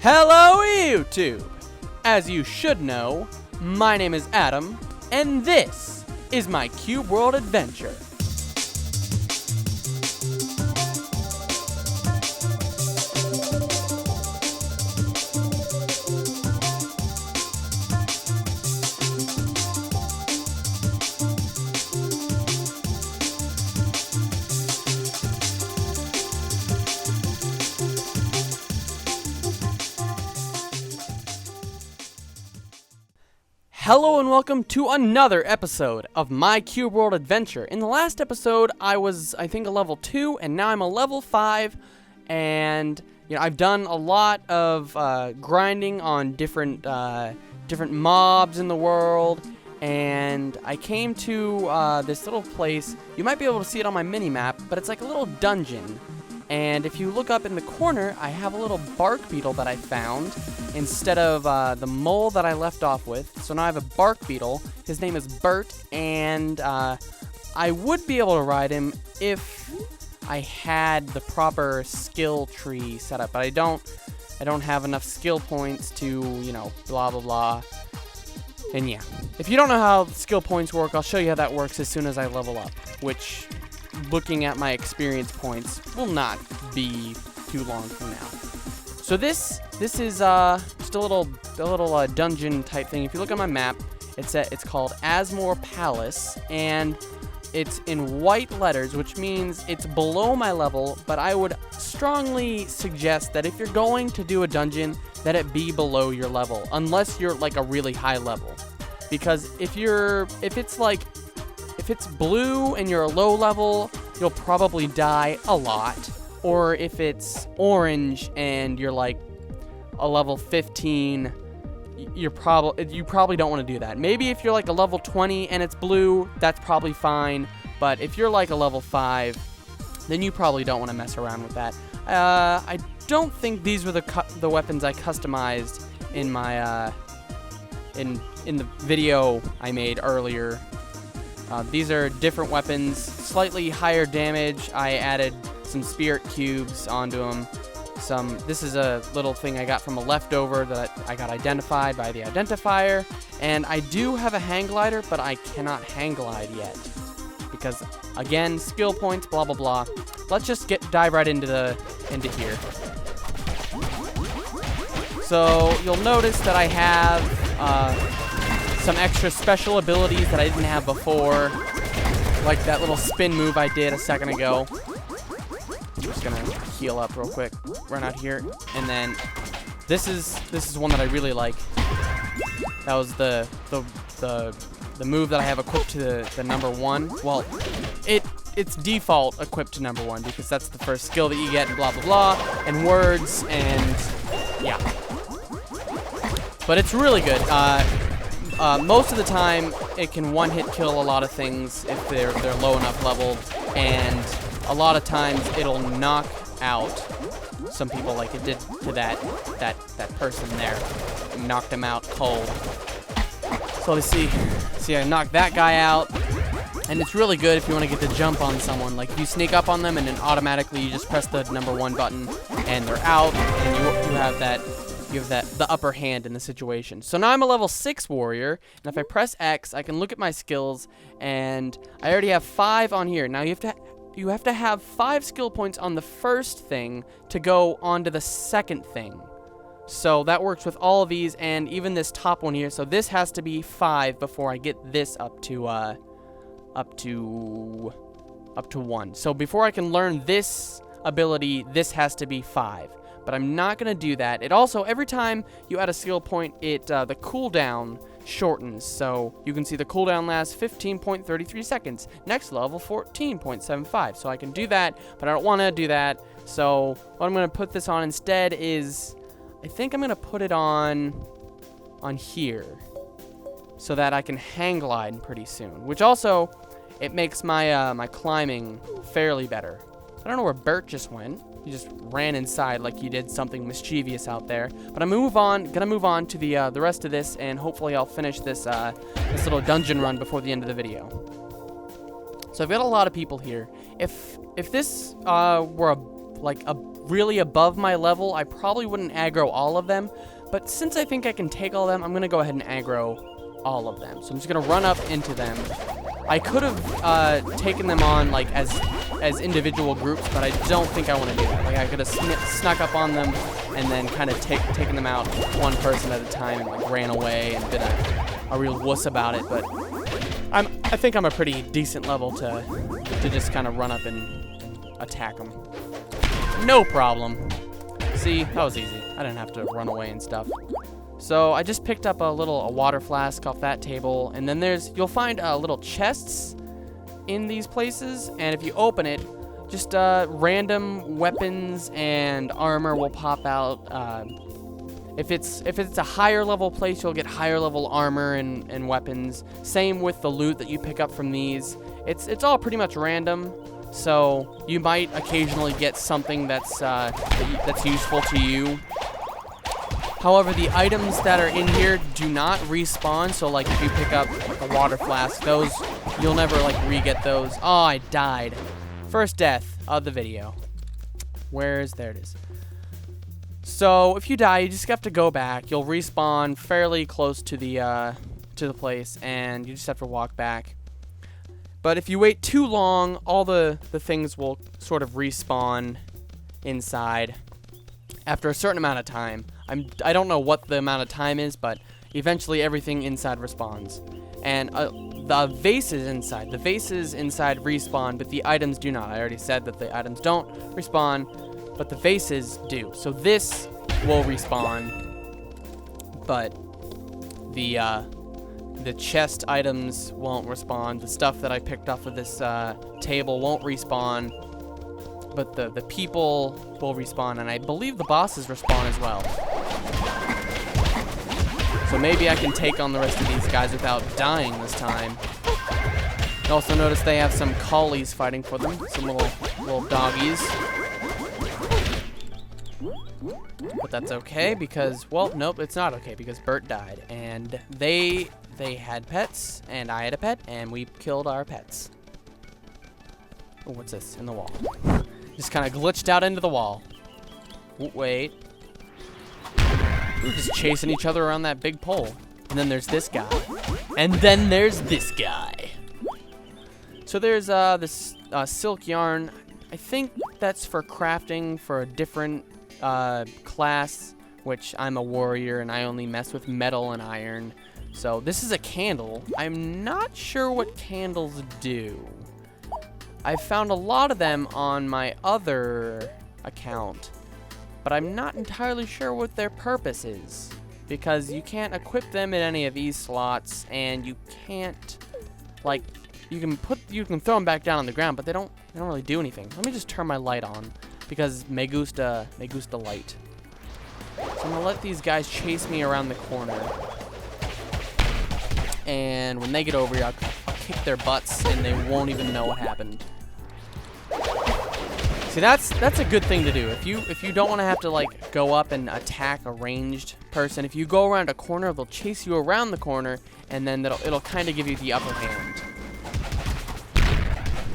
Hello YouTube! As you should know, my name is Adam, and this is my Cube World adventure. Hello and welcome to another episode of my Cube World adventure. In the last episode, I was, I think, a level 2, and now I'm a level 5, and I've done a lot of grinding on different mobs in the world, and I came to this little place. You might be able to see it on my mini-map, but it's like a little dungeon. And if you look up in the corner, I have a little bark beetle that I found instead of the mole that I left off with. So now I have a bark beetle. His name is Bert, and I would be able to ride him if I had the proper skill tree set up, but I don't have enough skill points to, blah, blah, blah. And yeah, if you don't know how skill points work, I'll show you how that works as soon as I level up, which, looking at my experience points, will not be too long from now. So this is just a little dungeon type thing. If you look at my map, it's called Asmore Palace, and it's in white letters, which means it's below my level. But I would strongly suggest that if you're going to do a dungeon, that it be below your level, unless you're like a really high level. Because if it's blue and you're a low level, you'll probably die a lot. Or if it's orange and you're like a level 15, you probably don't want to do that. Maybe if you're like a level 20 and it's blue, that's probably fine. But if you're like a level 5, then you probably don't want to mess around with that. I don't think these were the weapons I customized in my in the video I made earlier. These are different weapons, slightly higher damage. I added some spirit cubes onto them. This is a little thing I got from a leftover that I got identified by the identifier. And I do have a hang glider, but I cannot hang glide yet. Because, again, skill points, blah, blah, blah. Let's just dive right into here. So, you'll notice that I have some extra special abilities that I didn't have before, like that little spin move I did a second ago. I'm just gonna heal up real quick, run out here, and then this is one that I really like. That was the move that I have equipped to the number 1. Well, it's default equipped to number 1 because that's the first skill that you get, and blah blah blah, and words, and yeah. But it's really good. Most of the time, it can one-hit kill a lot of things if they're low enough leveled, and a lot of times it'll knock out some people, like it did to that person there. It knocked him out cold. So let's see, I knocked that guy out, and it's really good if you want to get the jump on someone. Like if you sneak up on them and then automatically you just press the number 1 button, and they're out, and you have the upper hand in the situation. So now I'm a level 6 warrior, and if I press X, I can look at my skills, and I already have 5 on here. Now you have to have 5 skill points on the first thing to go on to the second thing. So that works with all of these, and even this top one here. So this has to be 5 before I get this up to 1. So before I can learn this ability, this has to be 5. But I'm not going to do that. It also, every time you add a skill point, the cooldown shortens. So you can see the cooldown lasts 15.33 seconds. Next level, 14.75. So I can do that, but I don't want to do that. So what I'm going to put this on instead is, I think I'm going to put it on here, so that I can hang glide pretty soon. Which also, it makes my my climbing fairly better. I don't know where Bert just went. He just ran inside like he did something mischievous out there. But I'm gonna move on to the rest of this, and hopefully I'll finish this little dungeon run before the end of the video. So I've got a lot of people here. If this were like really above my level, I probably wouldn't aggro all of them. But since I think I can take all of them, I'm gonna go ahead and aggro all of them. So I'm just gonna run up into them. I could have taken them on like as individual groups, but I don't think I want to do that. Like I could have snuck up on them and then kind of taken them out one person at a time and like ran away and been a real wuss about it. But I think I'm a pretty decent level to just kind of run up and attack them. No problem. See, that was easy. I didn't have to run away and stuff. So I just picked up a water flask off that table, and then you'll find little chests in these places, and if you open it, just random weapons and armor will pop out. If it's a higher level place, you'll get higher level armor and weapons. Same with the loot that you pick up from these. It's all pretty much random, so you might occasionally get something that's useful to you. However, the items that are in here do not respawn, so like if you pick up a water flask, those, you'll never like re-get those. Oh, I died. First death of the video. There it is. So if you die, you just have to go back. You'll respawn fairly close to the place, and you just have to walk back. But if you wait too long, all the things will sort of respawn inside after a certain amount of time. I don't know what the amount of time is, but eventually everything inside respawns. And the vases inside respawn, but the items do not. I already said that the items don't respawn, but the vases do. So this will respawn, but the chest items won't respawn. The stuff that I picked off of this table won't respawn. But the people will respawn, and I believe the bosses respawn as well. So maybe I can take on the rest of these guys without dying this time. You also notice they have some collies fighting for them, some little doggies. But that's okay because, well, nope, it's not okay because Bert died, and they had pets, and I had a pet, and we killed our pets. Oh, what's this in the wall? Just kind of glitched out into the wall. Wait. We're just chasing each other around that big pole. And then there's this guy. And then there's this guy. So there's this silk yarn. I think that's for crafting for a different class, which I'm a warrior and I only mess with metal and iron. So this is a candle. I'm not sure what candles do. I've found a lot of them on my other account, but I'm not entirely sure what their purpose is, because you can't equip them in any of these slots, and you can't, like, you can throw them back down on the ground, but they don't really do anything. Let me just turn my light on, because me gusta light. So I'm gonna let these guys chase me around the corner, and when they get over here, I'll kick their butts, and they won't even know what happened. See, that's a good thing to do. If you don't want to have to like go up and attack a ranged person, if you go around a corner, they'll chase you around the corner, and then it'll kind of give you the upper hand.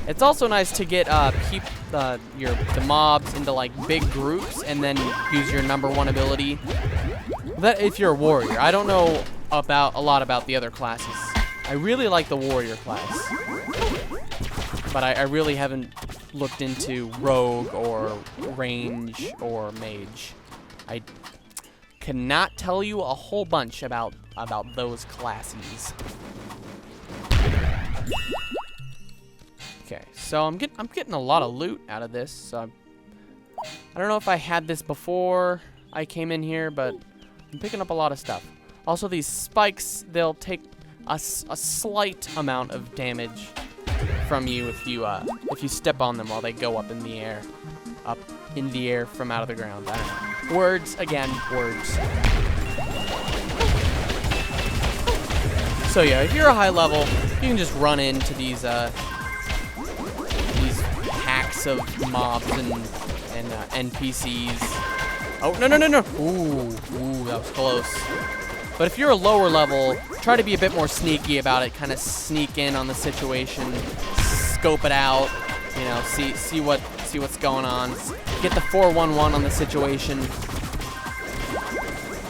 It's also nice to get the mobs into like big groups, and then use your #1 ability. That if you're a warrior. I don't know a lot about the other classes. I really like the warrior class, but I really haven't looked into rogue or range or mage. I cannot tell you a whole bunch about those classes. Okay, so I'm getting a lot of loot out of this. So I don't know if I had this before I came in here, but I'm picking up a lot of stuff. Also, these spikes, they'll take a slight amount of damage from you if you step on them while they go up in the air. Up in the air from out of the ground. I don't know. Words, again, words. So yeah, if you're a high level, you can just run into these packs of mobs and NPCs. Oh, no. Ooh, that was close. But if you're a lower level, try to be a bit more sneaky about it. Kind of sneak in on the situation, scope it out, you know, see see what's going on. Get the 411 on the situation.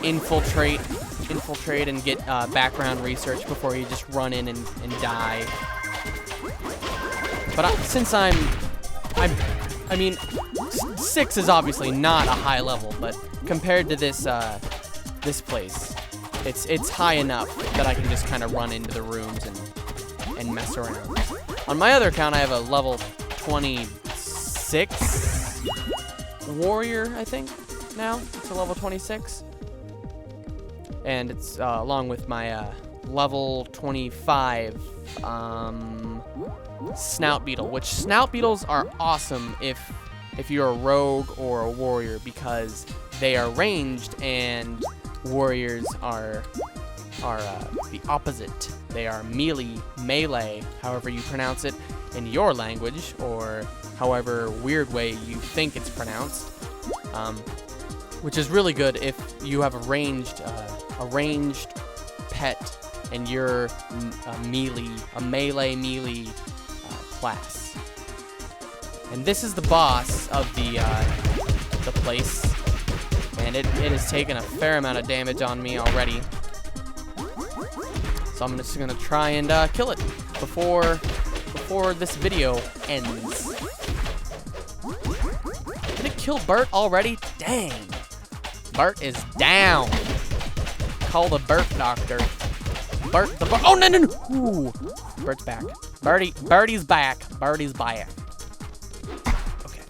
Infiltrate and get background research before you just run in and die. But since I mean, 6 is obviously not a high level, but compared to this this place, it's high enough that I can just kind of run into the rooms and mess around. On my other account, I have a level 26 warrior, I think. Now it's a level 26, and it's along with my level 25 snout beetle, which snout beetles are awesome if you're a rogue or a warrior, because they are ranged and warriors are the opposite. They are melee, however you pronounce it in your language, or however weird way you think it's pronounced, which is really good if you have a ranged pet and you're a melee class. And this is the boss of the place, and it has taken a fair amount of damage on me already. So I'm just gonna try and kill it before this video ends. Did it kill Bert already? Dang. Bert is down. Call the Bert doctor. Oh, no. Ooh. Bert's back. Birdie's back. Birdie's back. Okay.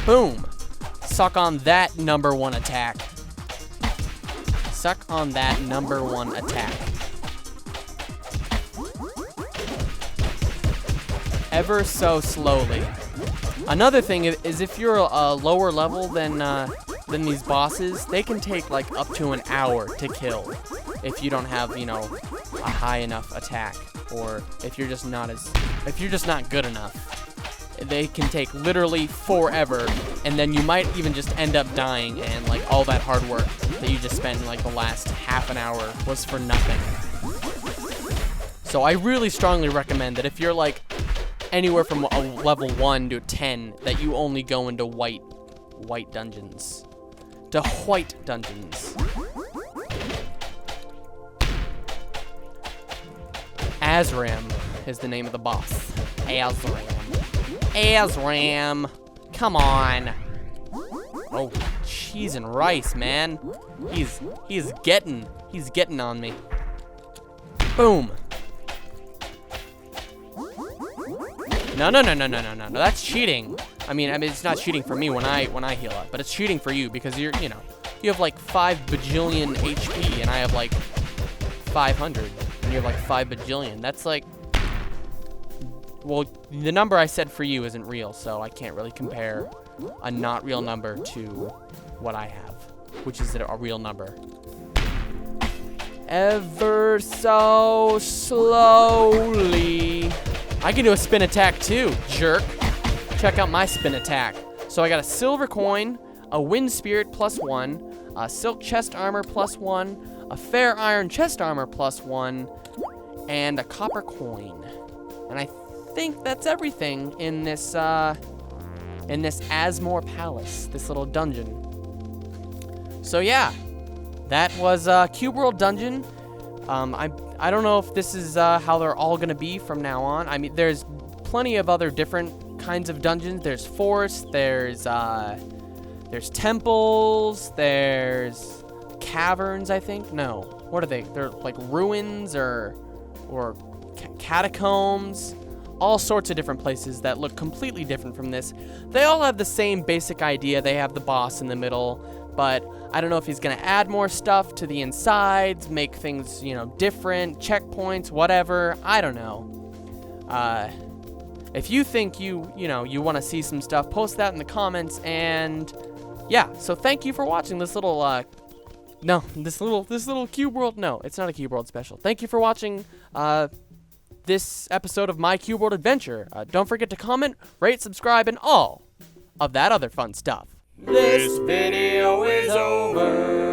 Boom. Suck on that number 1 attack. Suck on that number 1 attack. Ever so slowly. Another thing is if you're a lower level than these bosses, they can take like up to an hour to kill if you don't have, you know, a high enough attack, or if you're just not good enough. They can take literally forever, and then you might even just end up dying, and like all that hard work that you just spent in like the last half an hour was for nothing. So I really strongly recommend that if you're like anywhere from a level 1 to 10, that you only go into white dungeons. To white dungeons. Azram is the name of the boss. Azram. Come on. Oh, cheese and rice, man. He's getting on me. Boom. No. That's cheating. I mean, it's not cheating for me when I heal up, but it's cheating for you because you have like 5 bajillion HP and I have like 500, and you have like 5 bajillion. That's like, well, the number I said for you isn't real, so I can't really compare a not real number to what I have, which is a real number. Ever so slowly. I can do a spin attack too, jerk. Check out my spin attack. So I got a silver coin, a wind spirit +1, a silk chest armor +1, a fair iron chest armor +1, and a copper coin. And I think that's everything in this Asmore Palace, this little dungeon. So yeah, that was Cube World Dungeon. I don't know if this is how they're all gonna be from now on. I mean, there's plenty of other different kinds of dungeons. There's forests, there's temples, there's caverns, I think. No, what are they? They're like ruins or catacombs. All sorts of different places that look completely different from this. They all have the same basic idea. They have the boss in the middle, but I don't know if he's gonna add more stuff to the insides, make things, different, checkpoints, whatever. I don't know. If you think you want to see some stuff, post that in the comments. And yeah, so thank you for watching this little this little Cube World. No, it's not a Cube World special. Thank you for watching this episode of My Cube World Adventure. Don't forget to comment, rate, subscribe, and all of that other fun stuff. This video is over.